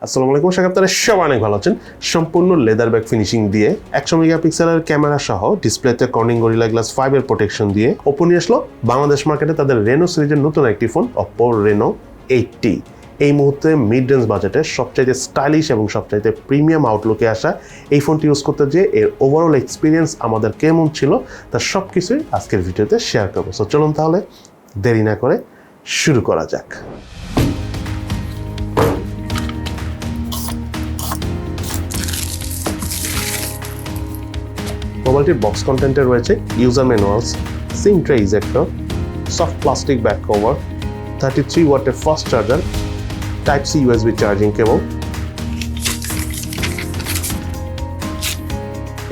আসসালামু আলাইকুম, আশা করি আপনারা সবাই অনেক ভালো আছেন। সম্পূর্ণ লেদার ব্যাক ফিনিশিং দিয়ে 100 মেগাপিক্সেলের ক্যামেরা সহ ডিসপ্লেতে কর্নিং গরিলা গ্লাস 5 এর প্রোটেকশন দিয়ে Oppo নিয়ে আসলো বাংলাদেশ মার্কেটে তাদের রেনো সিরিজের নতুন একটি ফোন Oppo Reno 8T। এই মুহূর্তে মিড রেঞ্জ বাজেটে সবচাইতে স্টাইলিশ এবং সবচাইতে প্রিমিয়াম আউটলুকে আসা এই ফোনটি ইউজ করতে যেয়ে এর ওভারঅল এক্সপিরিয়েন্স আমাদের কেমন ছিল তার সব কিছুই আজকের ভিডিওতে শেয়ার করবো। সো চলুন তাহলে দেরি না করে শুরু করা যাক। মোবাইলটির বক্স কন্টেন্টে রয়েছে user manuals, SIM tray ejector, soft plastic back cover, 33 ওয়াটের fast charger, type C USB charging cable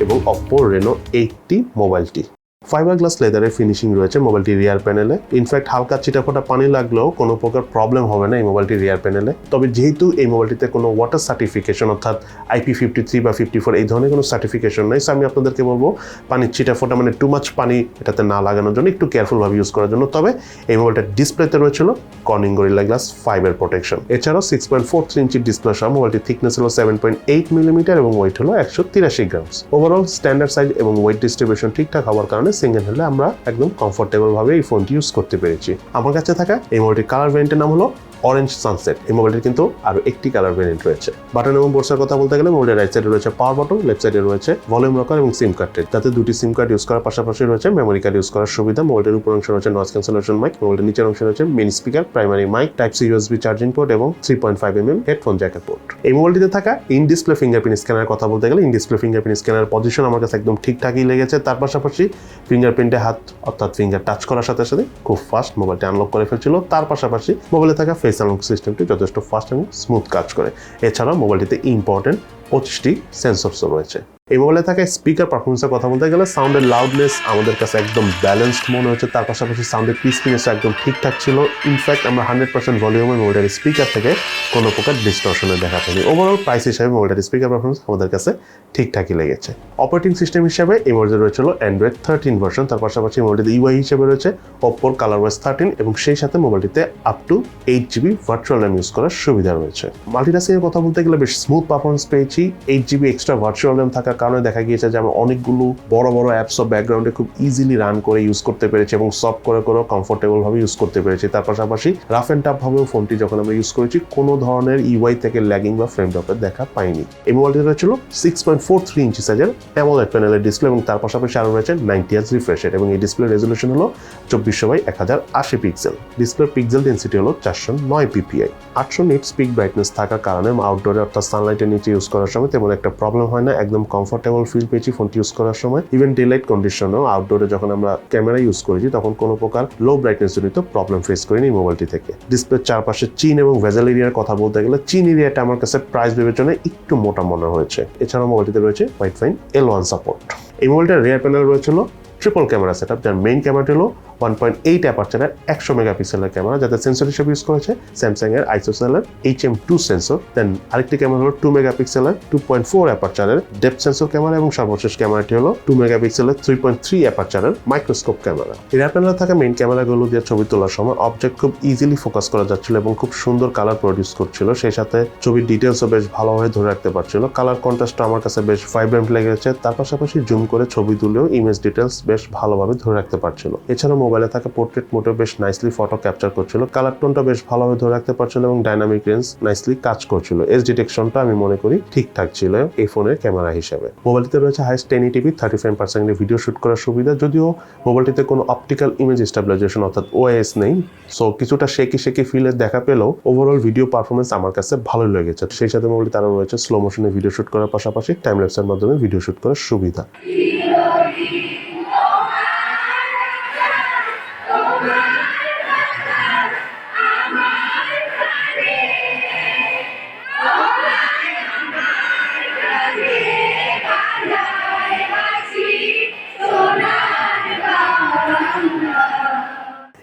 এবং Oppo Reno 8T মোবাইলটি। ফাইবার গ্লাস লেদারের ফিনিশিং রয়েছে মোবাইলটির রিয়ার প্যানেলে। ইনফ্যাক্ট হালকা চিটাফোটা পানি লাগলেও কোনো প্রকার প্রবলেম হবে না এই মোবাইলটির রিয়ার প্যানেলে। তবে যেহেতু এই মোবাইলটিতে কোনো ওয়াটার সার্টিফিকেশন অর্থাৎ IP53 বা 54 এই ধরনের কোনো সার্টিফিকেশন নেই, আমি আপনাদেরকে বলবো পানির চিটাফোটা মানে টু মাচ পানি এটাতে না লাগানোর জন্য একটু কেয়ারফুলভাবে ইউজ করার জন্য। তবে এই মোবাইলটার ডিসপ্লেতে রয়েছিল কর্নিং গরিলা গ্লাস 5 এর প্রোটেকশন। এছাড়াও 6.43 ইঞ্চির ডিসপ্লে সহ মোবাইলটির থিকনেস হলো 7.8 মিলিমিটার এবং ওয়েট হলো 183 গ্রামস। ওভারঅল স্ট্যান্ডার্ড সাইজ এবং ওয়েট ডিস্ট্রিবিউশন ঠিকঠাক হওয়ার কারণে সিঙ্গেল হ্যান্ডে আমরা একদম কমফোর্টেবল ভাবে এই ফোনটি ইউজ করতে পেরেছি। আমার কাছে থাকা এই মোবাইলটির কালার ভ্যারিয়েন্টের নাম হলো অরেঞ্জ সানসেট। এই মোবাইলটির কিন্তু আরো একটি কালার ভ্যারিয়েন্ট রয়েছে। বাটন এবং বোর্ডের কথা বলতে গেলে মোবাইলের রাইট সাইডে রয়েছে পাওয়ার বাটন, লেফট সাইডে রয়েছে ভলিউম রকার এবং সিম কার্ড ট্রে। তাতে দুটি সিম কার্ড ইউজ করার পাশাপাশি রয়েছে মেমোরি কার্ড ইউজ করার সুবিধা। মোবাইলের উপর অংশে রয়েছে নয়েজ ক্যান্সেলেশন মাইক, মোবাইলের নিচের অংশে রয়েছে mini speaker, primary mic, type C USB charging port এবং 3.5mm হেডফোন জ্যাকের পোর্ট। এই মোবাইলটিতে থাকা ইন ডিসপ্লে ফিঙ্গারপ্রিন্ট স্ক্যানারের কথা বলতে গেলে ইন ডিসপ্লে ফিঙ্গারপ্রিন্ট স্ক্যানারের পজিশন আমার কাছে একদম ঠিকঠাকই লেগেছে। তার পাশাপাশি ফিঙ্গারপ্রিন্টে হাত অর্থাৎ ফিঙ্গার টাচ করার সাথে সাথে খুব ফাস্ট মোবাইলটি আনলক করে ফেলছিল। তার পাশাপাশি মোবাইলে থাকা ফেস আনলক সিস্টেমটি যথেষ্ট ফাস্ট এবং স্মুথ কাজ করে। এছাড়াও মোবাইলটিতে ইম্পর্টেন্ট 25টি সেন্সরসও রয়েছে। এই মোবাইলে থাকা স্পিকার পারফরমেন্সের কথা বলতে গেলে সাউন্ডের লাউডনেস আমাদের কাছে একদম ব্যালেন্সড মনে হচ্ছে। তার পাশাপাশি সাউন্ডের ক্রিস্পিনেস একদম ঠিকঠাক ছিল। ইনফ্যাক্ট আমরা 100% ভলিউমে মোবাইলের স্পিকার থেকে কোনো প্রকার ডিস্টরশনে দেখা পাইনি। ওভারঅল প্রাইস হিসাবে মোবাইলের স্পিকার পারফরমেন্স আমাদের কাছে ঠিকঠাকই লেগেছে। অপারেটিং সিস্টেম হিসেবে এই মোবাইলটি রয়েছিল Android 13 ভার্সন। তার পাশাপাশি মোবাইলটিতে UI হিসেবে রয়েছে Oppoর ColorOS 13 এবং সেই সাথে মোবাইলটিতে up to 8GB virtual RAM use করার সুবিধা রয়েছে। মাল্টিটাস্কিং এর কথা বলতে গেলে বেশ স্মুথ পারফরমেন্স পেয়েছি। 8GB এক্সট্রা ভার্চুয়াল র্যাম থাকার কারণে দেখা গিয়েছে যে আমরা অনেকগুলো বড় বড় অ্যাপস ও ব্যাকগ্রাউন্ডে খুব ইজিলি রান করে ইউজ করতে পেরেছি এবং সফট করে কমফোর্টেবল ভাবে ইউজ করতে পেরেছি। তার পাশাপাশি রাফ এন্ড টাফ ভাবেও ফোনটি যখন আমরা ইউজ করেছি কোনো ধরনের UI থেকে ল্যাগিং বা ফ্রেম ড্রপের দেখা পাইনি। এই মোবাইলটি রয়েছিল 6.43 ইঞ্চি সাইজের AMOLED প্যানেলের ডিসপ্লে এবং তার পাশাপাশি আরও রয়েছে 90Hz রিফ্রেশ রেট এবং এই ডিসপ্লে রেজলিউশন হলো 2400x1080 pixel. Display pixel density হলো 409 ppi। 800 নিটস পিক ব্রাইটনেস থাকার কারণে আউটডোরে অর্থাৎ সানলাইটের নিচে ইউজ করার সময় তেমন একটা প্রবলেম হয় না। একদম কমফোর্টেবল ফিল পেয়েছি ফোনটি ইউজ করার সময়। ইভেন ডেলাইট কন্ডিশনেও আউটডোরে যখন আমরা ক্যামেরা ইউজ করেছি তখন কোনো প্রকার লো ব্রাইটনেস জনিত প্রবলেম ফেস করিনি এই মোবাইলটি থেকে। ডিসপ্লের চারপাশে চিন এবং ভেজেল এরিয়ার কথা বলতে গেলে চিন এরিয়াটা আমার কাছে প্রাইস বিবেচনায় একটু মোটা মনে হয়েছে। এছাড়াও মোবাইলটিতে রয়েছে ওয়াইড ফাইন L1 সাপোর্ট। এই মোবাইলটার রিয়ার প্যানেল রয়েছিল ট্রিপল ক্যামেরা সেটআপ, যার মেইন ক্যামেরাটি হলো 1.8 অ্যাপারচারের 100 মেগাপিক্সেলের ক্যামেরা, যাতে সেন্সর হিসেবে ইউজ করেছে স্যামসাং এর আইসোসেলের HM2 সেন্সর। দেন আরেকটি ক্যামেরা হলো 2 মেগাপিক্সেলের 2.4 অ্যাপারচারের ডেপথ সেন্সর ক্যামেরা এবং সর্বশেষ ক্যামেরাটি হলো 2 মেগাপিক্সেলের 3.3 অ্যাপারচারের মাইক্রোস্কোপ ক্যামেরা। রিয়ার প্যানেলে থাকা মেইন ক্যামেরাগুলো দিয়ে ছবি তোলার সময় অবজেক্ট খুব ইজিলি ফোকাস করা যাচ্ছিল এবং খুব সুন্দর কালার প্রডিউস করছিল। সেই সাথে ছবির ডিটেলসও বেশ ভালোভাবে ধরে রাখতে পারছিল। কালার কন্ট্রাস্টটা আমার কাছে বেশ ভাইব্রেন্ট লেগেছে। তার পাশাপাশি জুম করে ছবি তুলেও ইমেজ ডিটেলস বেশ ভালোভাবে ধরে রাখতে পারছিল। এছাড়াও মোবাইলে থাকা পোর্ট্রেট মোডে বেশ নাইসলি ফটো ক্যাপচার করছিল। কালার টোনটা বেশ ভালোভাবে ধরে রাখতে পারছিল এবং ডাইনামিক রেঞ্জ নাইসলি কাজ করছিল। এজ ডিটেকশনটা আমি মনে করি ঠিকঠাক ছিল এই ফোনের ক্যামেরা হিসেবে। মোবাইলটিতে রয়েছে হাইস্ট 1080p 30 ফ্রেম পার সেকেন্ডে ভিডিও শুট করার সুবিধা, যদিও মোবাইলটিতে কোনো অপটিক্যাল ইমেজ স্টেবিলাইজেশন অর্থাৎ OS নেই। সো কিছুটা শেকি ফিলের দেখা পেলেও ওভারঅল ভিডিও পারফরমেন্স আমার কাছে ভালো লেগেছে। সেই সাথে মোবাইলটি তারও রয়েছে স্লো মোশনে ভিডিও শুট করার পাশাপাশি টাইম ল্যাপসের মাধ্যমে ভিডিও শুট করার সুবিধা।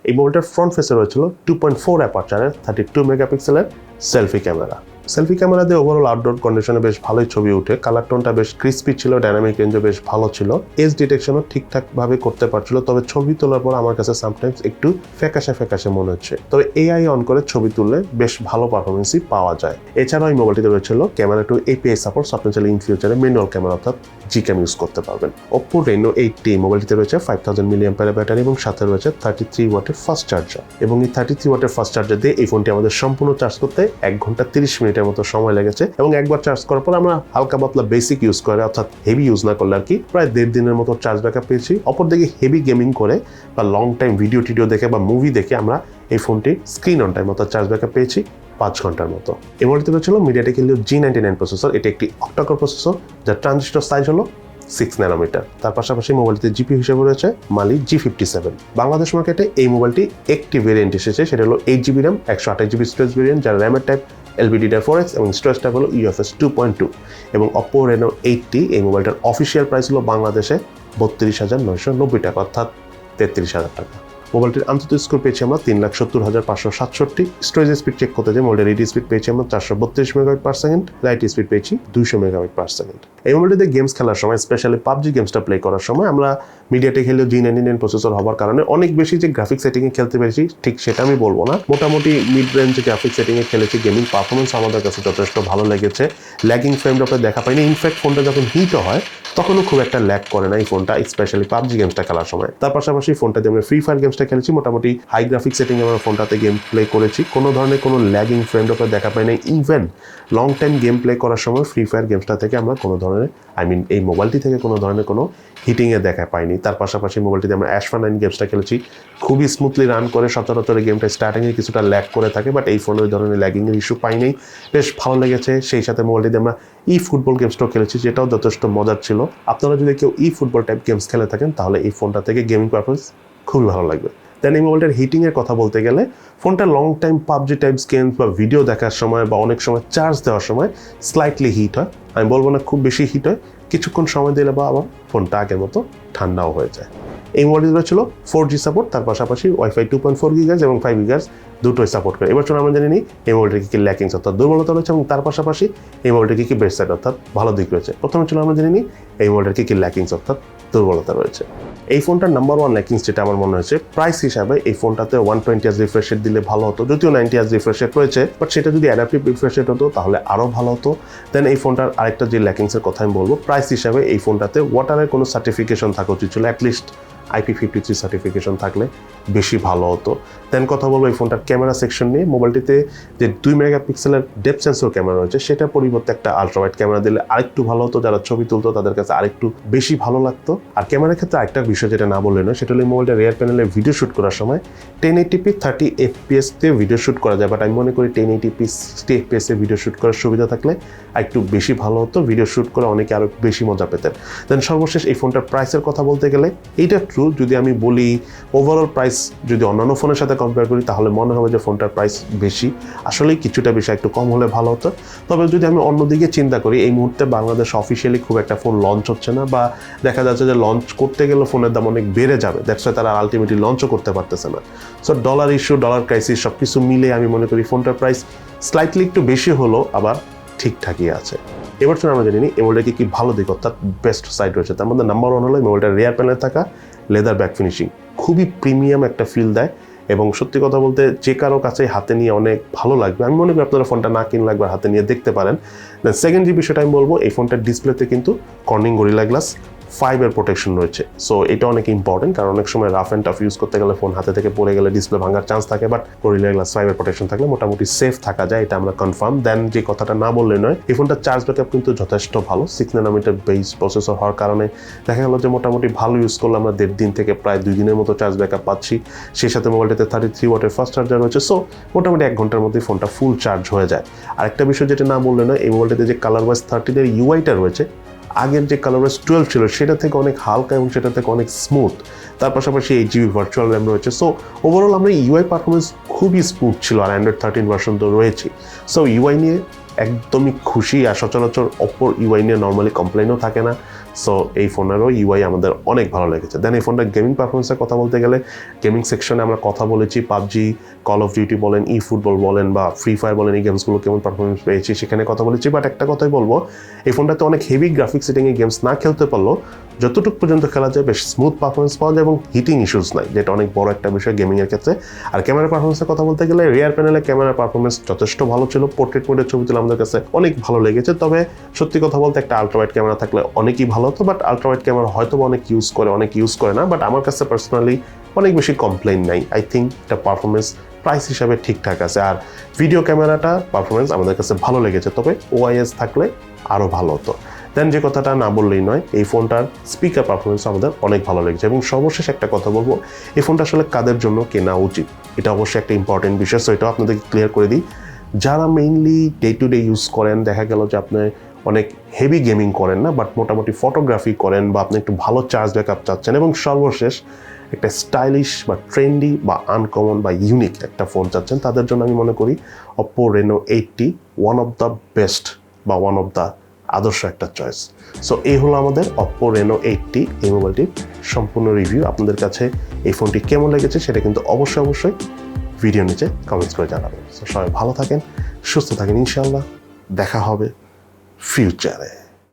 এই মোবাইলটার ফ্রন্ট ফেসে রয়েছিল 2.4 অ্যাপারচারের 32 মেগাপিক্সেলের সেলফি ক্যামেরা। সেলফি ক্যামেরা দিয়ে ওভারঅল আউটডোর কন্ডিশনে বেশ ভালোই ছবি উঠে, কালার টোনটা বেশ ক্রিস্পি ছিল, ডাইনামিক রেঞ্জও বেশ ভালো ছিল, এজ ডিটেকশনও ঠিকঠাকভাবে করতে পারছিল। তবে ছবি তোলার পর আমার কাছে সামটাইমস একটু ফ্যাকাশে মনে হচ্ছে। তবে এআই অন করে ছবি তুললে বেশ ভালো পারফরমেন্সই পাওয়া যায়। এছাড়াও এই মোবাইলটিতে রয়েছিল ক্যামেরা টু এপিআই সাপোর্ট, আপনি চাইলে ইন ফিউচারে ম্যানুয়াল ক্যামেরা অর্থাৎ GCAM ইউজ করতে পারবেন। Oppo Reno 80 মোবাইলটিতে রয়েছে 5000 mAh ব্যাটারি এবং সাথে রয়েছে 33 ওয়াটের ফাস্ট চার্জার। এবং এই 33 ওয়াটের ফাস্ট চার্জার দিয়ে এই ফোনটি আমাদের সম্পূর্ণ চার্জ করতে 1 ঘন্টা 30 মিনিটের মতো সময় লেগেছে। এবং একবার চার্জ করার পর আমরা হালকা পাতলা বেসিক ইউজ করে অর্থাৎ হেভি ইউজ না করলে আর কি প্রায় 1.5 দিনের মতো চার্জ ব্যাকআপ পেয়েছি। অপরদিকে হেভি গেমিং করে বা লং টাইম ভিডিও দেখে বা মুভি দেখে আমরা এই ফোনটি স্ক্রিন অন টাইম অর্থাৎ চার্জ ব্যাকআপ পেয়েছি 5 ঘন্টার মতো। এই মোবাইলটিতে ছিল মিডিয়াটেক হিলিও G99 প্রসেসর। এটি একটি অক্টা-কোর প্রসেসর যার ট্রানজিস্টর সাইজ হলো 6 ন্যানোমিটার। তার পাশাপাশি মোবাইলটিতে জিপি হিসেবে রয়েছে মালি G57। বাংলাদেশ মার্কেটে এই মোবাইলটি একটি ভেরিয়েন্ট এসেছে, সেটা হলো 8GB RAM 128GB storage variant, যার র্যামের টাইপ LPDDR4X এবং স্টোরেজ টাইপ হলো UFS 2.2। এবং Oppo Reno 80 এই মোবাইলটার অফিসিয়াল প্রাইস হলো বাংলাদেশে 32,990 টাকা অর্থাৎ 33,000 টাকা। মোবাইলটির আন্তর্জাতিক স্কোর পেয়েছি আমরা 3,70,567। স্টোরেজ স্পিড চেক করতে যে মোবাইলের রিড স্পিড পেয়েছি আমরা 432 মেগাবাইট/সেকেন্ড, রাইট স্পিড পেয়েছি 200 মেগাবাইট/সেকেন্ড। এই মোবাইলটিতে গেমস খেলার সময়, স্পেশালি PUBG গেমসটা প্লে করার সময় আমরা মিডিয়াটেক হিলিও G99 প্রসেসর হওয়ার কারণে অনেক বেশি যে গ্রাফিক সেটিংয়ে খেলতে পেরেছি ঠিক সেটা আমি বলবো না। মোটামুটি মিড রেঞ্জ গ্রাফিক সেটিংয়ে খেলেছি। গেমিং পারফরমেন্স আমাদের কাছে যথেষ্ট ভালো লেগেছে। ল্যাগিং ফ্রেম ড্রপে দেখা পাইনি। ইনফ্যাক্ট ফোনটা যখন হিটও হয় তখনও খুব একটা ল্যাগ করে না এই ফোনটা, স্পেশালি PUBG গেমসটা খেলার সময়। তার পাশাপাশি ফোনটাতে আমরা ফ্রি ফায়ার গেমসটা খেলেছি। মোটামুটি হাই গ্রাফিক সেটিংয়ে আমরা ফোনটাতে গেম প্লে করেছি। কোনো ধরনের কোনো ল্যাগিং ফ্রেম ড্রপে দেখা পাই না। Even long time game play করার সময় ফ্রি ফায়ার গেমসটা থেকে আমরা কোনো ধরনের এই মোবাইলটি থেকে কোনো ধরনের কোনো হিটিংয়ে দেখা পাইনি। তার পাশাপাশি মোবাইলটিতে আমরা অ্যাশফা 9 গেমসটা খেলেছি, খুবই স্মুথলি রান করে। সচরাচর এই গেমটা স্টার্টিংয়ে কিছুটা ল্যাগ করে থাকে, বাট এই ফোনে ওই ধরনের ল্যাগিংয়ের ইস্যু পাইনি, বেশ ভালো লেগেছে। সেই সাথে মোবাইলটিতে আমরা ফুটবল গেমসটাও খেলেছি, যেটাও যথেষ্ট মজার ছিল। আপনারা যদি কেউ ফুটবল টাইপ গেমস খেলে থাকেন তাহলে এই ফোনটা থেকে গেমিং পারফরমেন্স খুবই ভালো লাগবে। দেন এই মোবাইলটার হিটিংয়ের কথা বলতে গেলে ফোনটা long time PUBG types games বা ভিডিও দেখার সময় বা অনেক সময় চার্জ দেওয়ার সময় স্লাইটলি হিট হয়। আমি বলবো না খুব বেশি হিট হয়, কিছুক্ষণ সময় দিলে বা আবার ফোনটা আগের মতো ঠান্ডাও হয়ে যায়। এই মোবাইলটি ছিল 4G সাপোর্ট, তার পাশাপাশি ওয়াইফাই 2.4 GHz এবং 5 GHz দুটোই সাপোর্ট করে। এবার চলুন আমরা জানি নিই এই মোবাইলটির কী ল্যাকিংস অর্থাৎ দুর্বলতা রয়েছে এবং তার পাশাপাশি এই মোবাইলটির কী বেস্ট সাইড অর্থাৎ ভালো দিক রয়েছে। প্রথমে চলুন আমরা জেনে নিই এই মোবাইলটির কী ল্যাকিংস অর্থাৎ দুর্বলতা রয়েছে। এই ফোনটার নাম্বার 1 ল্যাকিংস যেটা আমার মনে হয়েছে, প্রাইস হিসাবে এই ফোনটাতে 120Hz রিফ্রেশ রেট দিলে ভালো হতো। যদিও 90Hz রিফ্রেশ রেট রয়েছে, বাট সেটা যদি অ্যাডাপটিভ রিফ্রেশ রেট হতো তাহলে আরও ভালো হতো। দেন এই ফোনটার আরেকটা যে ল্যাকিংসের কথা আমি বলবো, প্রাইস হিসাবে এই ফোনটাতে ওয়াটারের কোনো সার্টিফিকেশন থাকা উচিত ছিল, অ্যাটলিস্ট IP53 সার্টিফিকেশন থাকলে বেশি ভালো হতো। দেন কথা বলবো এই ফোনটার ক্যামেরা সেকশন নিয়ে। মোবাইলটিতে যে 2 মেগাপিক্সেলের ডেপথ সেন্সর ক্যামেরা রয়েছে সেটা পরিবর্তে একটা আলট্রা ওয়াইড ক্যামেরা দিলে আরেকটু ভালো হতো। যারা ছবি তুলতো তাদের কাছে আরেকটু বেশি ভালো লাগতো। আর ক্যামেরার ক্ষেত্রে আরেকটা বিষয় যেটা না বললে নয়, সেটা হলো মোবাইলটা রিয়ার প্যানেলে ভিডিও শ্যুট করার সময় 1080p 30 FPS তে ভিডিও শ্যুট করা যায়, বাট আমি মনে করি 1080p 60 FPS এ ভিডিও শ্যুট করার সুবিধা থাকলে একটু বেশি ভালো হতো। ভিডিও শ্যুট করে অনেকে আরও বেশি মজা পেতেন। দেন সর্বশেষ এই ফোনটার প্রাইসের কথা বলতে গেলে এইটা যদি আমি বলি ওভারঅল প্রাইস যদি অন্যান্য ফোনের সাথে কম্পেয়ার করি তাহলে মনে হবে যে ফোনটার প্রাইস বেশি। আসলেই কিছুটা বেশি একটু কম হলে ভালো হতো। তবে যদি আমি অন্যদিকে চিন্তা করি, এই মুহূর্তে বাংলাদেশ অফিসিয়ালি খুব একটা ফোন লঞ্চ হচ্ছে না, বা দেখা যাচ্ছে যে লঞ্চ করতে গেলে ফোনের দাম অনেক বেড়ে যাবে, দ্যাটস ওয়াই তারা আলটিমেটলি লঞ্চও করতে পারতেছে না। So dollar issue, dollar crisis সব কিছু মিলে আমি মনে করি ফোনটার প্রাইস স্লাইটলি একটু বেশি হলো আবার ঠিকঠাকই আছে। এবার চলুন আমরা জানি এই মোবাইলটাকে কি ভালো দিক অর্থাৎ বেস্ট সাইড রয়েছে। তার মধ্যে নাম্বার 1 হলো এই মোবাইলটার রিয়ার প্যানেলে থাকা লেদার ব্যাক ফিনিশিং, খুবই প্রিমিয়াম একটা ফিল দেয় এবং সত্যি কথা বলতে যে কারো কাছে হাতে নিয়ে অনেক ভালো লাগবে। আমি মনে করি আপনারা ফোনটা না কিনলে একবার হাতে নিয়ে দেখতে পারেন। দেন সেকেন্ড যে বিষয়টা আমি বলবো, এই ফোনটার ডিসপ্লেতে কিন্তু কর্নিং গরিলা গ্লাস 5 এর প্রোটেকশন রয়েছে। সো এটা অনেক ইম্পর্টেন্ট, কারণ অনেক সময় রাফ অ্যান্ড টাফ ইউজ করতে গেলে ফোন হাতে থেকে পড়ে গেলে ডিসপ্লে ভাঙার চান্স থাকে, বাট গরিলা গ্লাস 5 এর প্রোটেকশন থাকলে মোটামুটি সেফ থাকা যায়, এটা আমরা কনফার্ম। দেন যে কথাটা না বললে নয়, এই ফোনটার চার্জ ব্যাকআপ কিন্তু যথেষ্ট ভালো। 6 ন্যানোমিটার বেস প্রসেসর হওয়ার কারণে দেখা গেল যে মোটামুটি ভালো ইউজ করলে আমরা 1.5 দিন থেকে প্রায় 2 দিনের মতো চার্জ ব্যাকআপ পাচ্ছি। সেই সাথে মোবাইলটাতে 33 ওয়াটের ফাস্ট চার্জার রয়েছে। সো মোটামুটি 1 ঘন্টার মধ্যেই ফোনটা ফুল চার্জ হয়ে যায়। আরেকটা বিষয় যেটা না বললে নয়, এই মোবাইলটাতে যে কালার ওয়াইজ 13 এর ইউআইটা রয়েছে, আগের যে কালার ওয়াইজ 12 ছিল সেটা থেকে অনেক হালকা এবং সেটা থেকে অনেক স্মুথ। তার পাশাপাশি 8GB ভার্চুয়াল র্যাম রয়েছে। সো ওভারঅল আমরা ইউআই পারফরমেন্স খুবই স্মুথ ছিল, আর অ্যান্ড্রয়েড 13 ভার্সন তো রয়েছে। সো ইউআই নিয়ে একদমই খুশি। আর সচরাচর অপ্পোর ইউআই নিয়ে নর্মালি কমপ্লেনও থাকে না। সো এই ফোনেরও ইউআই আমাদের অনেক ভালো লেগেছে। দেন এই ফোনটার গেমিং পারফরমেন্সের কথা বলতে গেলে গেমিং সেকশনে আমরা কথা বলেছি পাবজি, কল অফ ডিউটি বলেন, ই ফুটবল বলেন বা ফ্রি ফায়ার বলেন, এই গেমসগুলো কেমন পারফরমেন্স পেয়েছি সেখানে কথা বলেছি। বাট একটা কথাই বলবো, এই ফোনটাতে অনেক হেভি গ্রাফিক্স সেটিংয়ে গেমস না খেলতে পারলেও যতটুকু পর্যন্ত খেলা যায় বেশ স্মুথ পারফরমেন্স পাওয়া যায় এবং হিটিং ইস্যুস নাই, যেটা অনেক বড় একটা বিষয় গেমিংয়ের ক্ষেত্রে। আর ক্যামেরা পারফরমেন্সের কথা বলতে গেলে রিয়ার প্যানেলে ক্যামেরা পারফরমেন্স যথেষ্ট ভালো ছিল। পোর্ট্রেট মোডের ছবি তুলে আমাদের কাছে অনেক ভালো লেগেছে। তবে সত্যি কথা বলতে একটা আলট্রাওয়াইড ক্যামেরা থাকলে অনেকই ভালো হতো। বাট আলট্রাওয়াইড ক্যামেরা হয়তো অনেক ইউজ করে না, বাট আমার কাছে পার্সোনালি অনেক বেশি কমপ্লেইন নাই। আই থিঙ্ক এটা পারফরমেন্স প্রাইস হিসাবে ঠিকঠাক আছে। আর ভিডিও ক্যামেরাটা পারফরমেন্স আমাদের কাছে ভালো লেগেছে, তবে ওআইএস থাকলে আরও ভালো হতো। দেন যে কথাটা না বললেই নয়, এই ফোনটার স্পিকার পারফরমেন্স আমাদের অনেক ভালো লেগেছে। এবং সর্বশেষ একটা কথা বলবো, এই ফোনটা আসলে কাদের জন্য কেনা উচিত এটা অবশ্যই একটা ইম্পর্টেন্ট বিষয়। সো এটাও আপনাদেরকে ক্লিয়ার করে দিই। যারা mainly day to day use করেন, দেখা গেল যে আপনি অনেক হেভি গেমিং করেন না, বাট মোটামুটি ফটোগ্রাফি করেন বা আপনি একটু ভালো চার্জ ব্যাকআপ চাচ্ছেন, এবং সর্বশেষ একটা স্টাইলিশ বা ট্রেন্ডি বা আনকমন বা ইউনিক একটা ফোন চাচ্ছেন, তাদের জন্য আমি মনে করি Oppo Reno 8T one of the best বা ওয়ান অফ দ্য আদর্শ একটা চয়েস। সো এই হলো আমাদের Oppo Reno 8T এই মোবাইলটির সম্পূর্ণ রিভিউ। আপনাদের কাছে এই ফোনটি কেমন লেগেছে সেটা কিন্তু অবশ্যই ভিডিও নিচে কমেন্টস করে জানাবেন। সো সবাই ভালো থাকেন, সুস্থ থাকেন, ইনশাআল্লাহ দেখা হবে ফিউচারে।